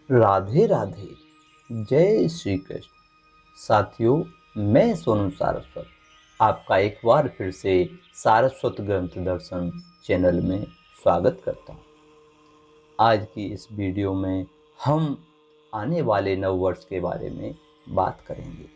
राधे राधे। जय श्री कृष्ण। साथियों, मैं सोनू सारस्वत आपका एक बार फिर से सारस्वत ग्रंथ दर्शन चैनल में स्वागत करता हूँ। आज की इस वीडियो में हम आने वाले नव वर्ष के बारे में बात करेंगे,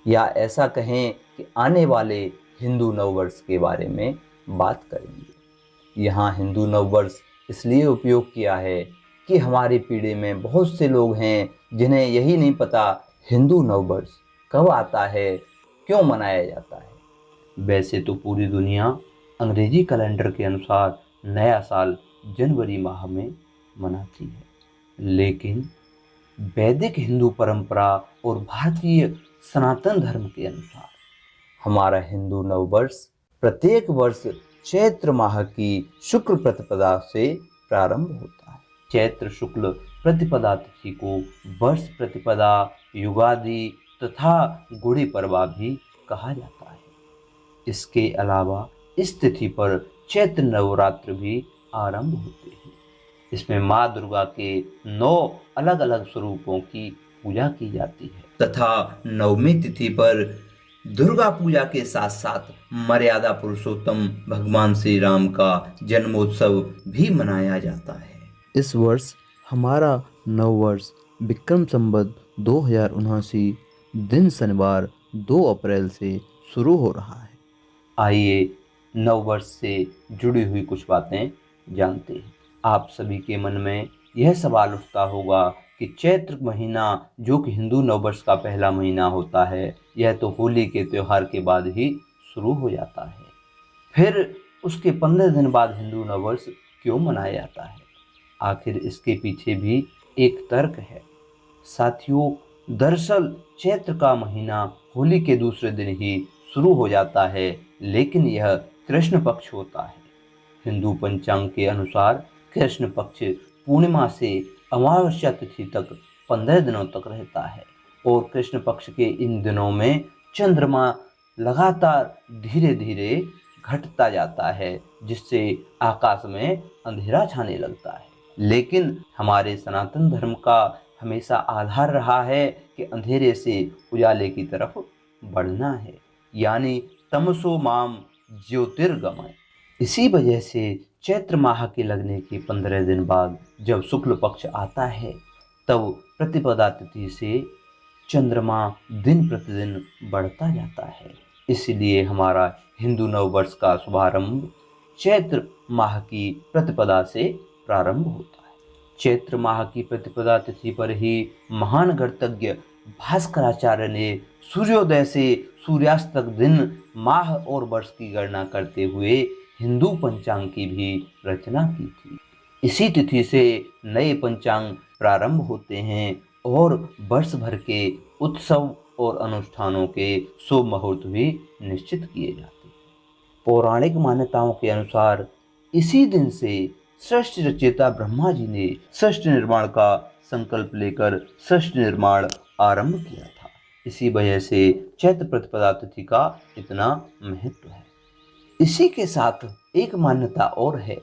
या ऐसा कहें कि आने वाले हिंदू नव वर्ष के बारे में बात करेंगे। यहाँ हिंदू नव वर्ष इसलिए उपयोग किया है कि हमारी पीढ़ी में बहुत से लोग हैं जिन्हें यही नहीं पता हिंदू नववर्ष कब आता है, क्यों मनाया जाता है। वैसे तो पूरी दुनिया अंग्रेजी कैलेंडर के अनुसार नया साल जनवरी माह में मनाती है, लेकिन वैदिक हिंदू परंपरा और भारतीय सनातन धर्म के अनुसार हमारा हिंदू नववर्ष प्रत्येक वर्ष चैत्र माह की शुक्ल प्रतिपदा से प्रारंभ होता है। चैत्र शुक्ल प्रतिपदा तिथि को वर्ष प्रतिपदा, युगादि तथा गुड़ी पड़वा भी कहा जाता है। इसके अलावा इस तिथि पर चैत्र नवरात्र भी आरंभ होते हैं। इसमें माँ दुर्गा के 9 अलग अलग स्वरूपों की पूजा की जाती है तथा नवमी तिथि पर दुर्गा पूजा के साथ साथ मर्यादा पुरुषोत्तम भगवान श्री राम का जन्मोत्सव भी मनाया जाता है। इस वर्ष हमारा नव वर्ष विक्रम संवत 2079 दिन शनिवार 2 अप्रैल से शुरू हो रहा है। आइए नव वर्ष से जुड़ी हुई कुछ बातें जानते हैं। आप सभी के मन में यह सवाल उठता होगा कि चैत्र महीना जो कि हिंदू नववर्ष का पहला महीना होता है, यह तो होली के त्यौहार के बाद ही शुरू हो जाता है, फिर उसके 15 दिन बाद हिंदू नववर्ष क्यों मनाया जाता है? आखिर इसके पीछे भी एक तर्क है। साथियों, दरअसल चैत्र का महीना होली के दूसरे दिन ही शुरू हो जाता है, लेकिन यह कृष्ण पक्ष होता है। हिंदू पंचांग के अनुसार कृष्ण पक्ष पूर्णिमा से अमावस्या तिथि तक 15 दिनों तक रहता है और कृष्ण पक्ष के इन दिनों में चंद्रमा लगातार धीरे धीरे घटता जाता है, जिससे आकाश में अंधेरा छाने लगता है। लेकिन हमारे सनातन धर्म का हमेशा आधार रहा है कि अंधेरे से उजाले की तरफ बढ़ना है, यानी तमसो माम ज्योतिर्गमय। इसी वजह से चैत्र माह के लगने के 15 दिन बाद जब शुक्ल पक्ष आता है, तब प्रतिपदा तिथि से चंद्रमा दिन प्रतिदिन बढ़ता जाता है। इसलिए हमारा हिंदू नववर्ष का शुभारंभ चैत्र माह की प्रतिपदा से प्रारंभ होता है। चैत्र माह की प्रतिपदा तिथि पर ही महान गणितज्ञ भास्कराचार्य ने सूर्योदय से सूर्यास्त तक दिन, माह और वर्ष की गणना करते हुए हिंदू पंचांग की भी रचना की थी। इसी तिथि से नए पंचांग प्रारंभ होते हैं और वर्ष भर के उत्सव और अनुष्ठानों के शुभ मुहूर्त भी निश्चित किए जाते हैं। पौराणिक मान्यताओं के अनुसार इसी दिन से सृष्टि रचयिता ब्रह्मा जी ने सृष्टि निर्माण का संकल्प लेकर सृष्टि निर्माण आरंभ किया था। इसी वजह से चैत्र प्रतिपदा तिथि का इतना महत्व है। इसी के साथ एक मान्यता और है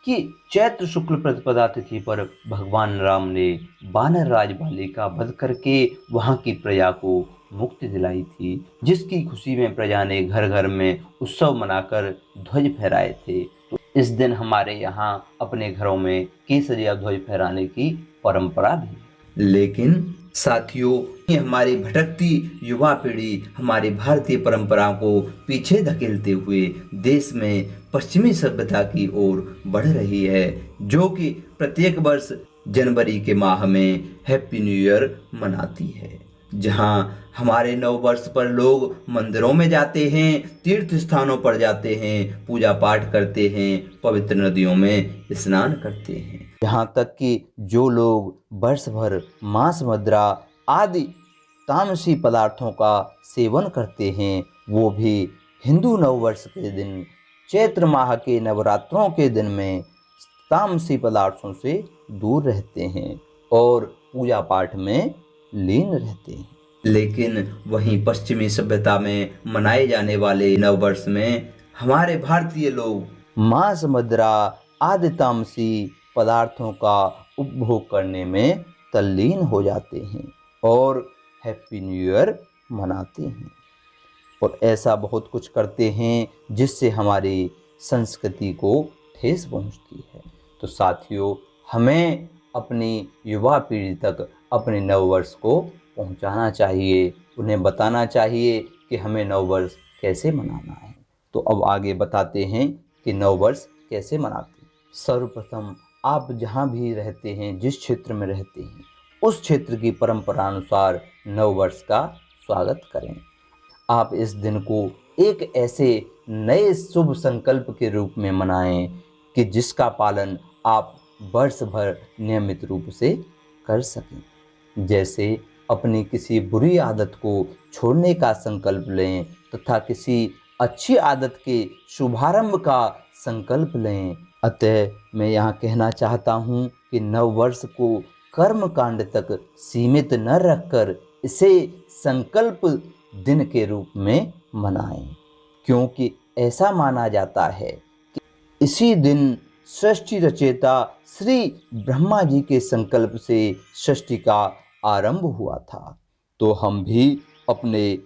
कि चैत्र शुक्ल प्रतिपदा तिथि पर भगवान राम ने वानर राज बाली का वध करके वहां की प्रजा को मुक्ति दिलाई थी, जिसकी खुशी में प्रजा ने घर घर में उत्सव मनाकर ध्वज फहराए थे। तो इस दिन हमारे यहाँ अपने घरों में केसरिया ध्वज फहराने की परंपरा भी है। लेकिन साथियों, ये हमारी भटकती युवा पीढ़ी हमारी भारतीय परंपरा को पीछे धकेलते हुए देश में पश्चिमी सभ्यता की ओर बढ़ रही है, जो कि प्रत्येक वर्ष जनवरी के माह में हैप्पी न्यू ईयर मनाती है। जहां हमारे नव वर्ष पर लोग मंदिरों में जाते हैं, तीर्थ स्थानों पर जाते हैं, पूजा पाठ करते हैं, पवित्र नदियों में स्नान करते हैं। यहाँ तक कि जो लोग वर्ष भर मांस, मदिरा आदि तामसी पदार्थों का सेवन करते हैं, वो भी हिंदू नववर्ष के दिन, चैत्र माह के नवरात्रों के दिन में तामसी पदार्थों से दूर रहते हैं और पूजा पाठ में लीन रहते हैं। लेकिन वहीं पश्चिमी सभ्यता में मनाए जाने वाले नववर्ष में हमारे भारतीय लोग मांस, मदिरा आदि तामसी पदार्थों का उपभोग करने में तल्लीन हो जाते हैं और हैप्पी न्यू ईयर मनाते हैं और ऐसा बहुत कुछ करते हैं जिससे हमारी संस्कृति को ठेस पहुंचती है। तो साथियों, हमें अपनी युवा पीढ़ी तक अपने नववर्ष को पहुंचाना चाहिए, उन्हें बताना चाहिए कि हमें नववर्ष कैसे मनाना है। तो अब आगे बताते हैं कि नववर्ष कैसे मनाते हैं। सर्वप्रथम आप जहाँ भी रहते हैं, जिस क्षेत्र में रहते हैं, उस क्षेत्र की परंपरा अनुसार नववर्ष का स्वागत करें। आप इस दिन को एक ऐसे नए शुभ संकल्प के रूप में मनाएं कि जिसका पालन आप वर्ष भर नियमित रूप से कर सकें। जैसे अपनी किसी बुरी आदत को छोड़ने का संकल्प लें तथा किसी अच्छी आदत के शुभारंभ का संकल्प लें। अतः मैं यहाँ कहना चाहता हूँ कि नववर्ष को कर्म कांड तक सीमित न रखकर इसे संकल्प दिन के रूप में मनाएं, क्योंकि ऐसा माना जाता है कि इसी दिन सृष्टि रचयिता श्री ब्रह्मा जी के संकल्प से सृष्टि का आरंभ हुआ था। तो हम भी अपने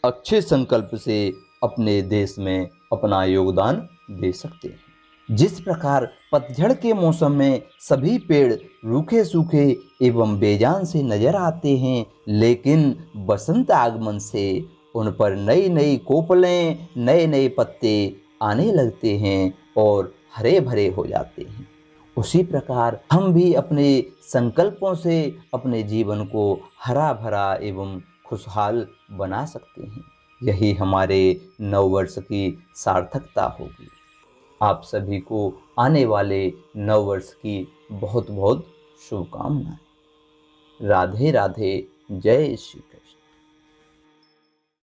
अच्छे संकल्प से अपने देश में अपना योगदान दे सकते हैं। जिस प्रकार पतझड़ के मौसम में सभी पेड़ रूखे सूखे एवं बेजान से नजर आते हैं, लेकिन बसंत आगमन से उन पर नई नई कोपलें, नए नए पत्ते आने लगते हैं और हरे भरे हो जाते हैं, उसी प्रकार हम भी अपने संकल्पों से अपने जीवन को हरा भरा एवं खुशहाल बना सकते हैं। यही हमारे नववर्ष की सार्थकता होगी। आप सभी को आने वाले नववर्ष की बहुत बहुत शुभकामनाएं। राधे राधे। जय श्री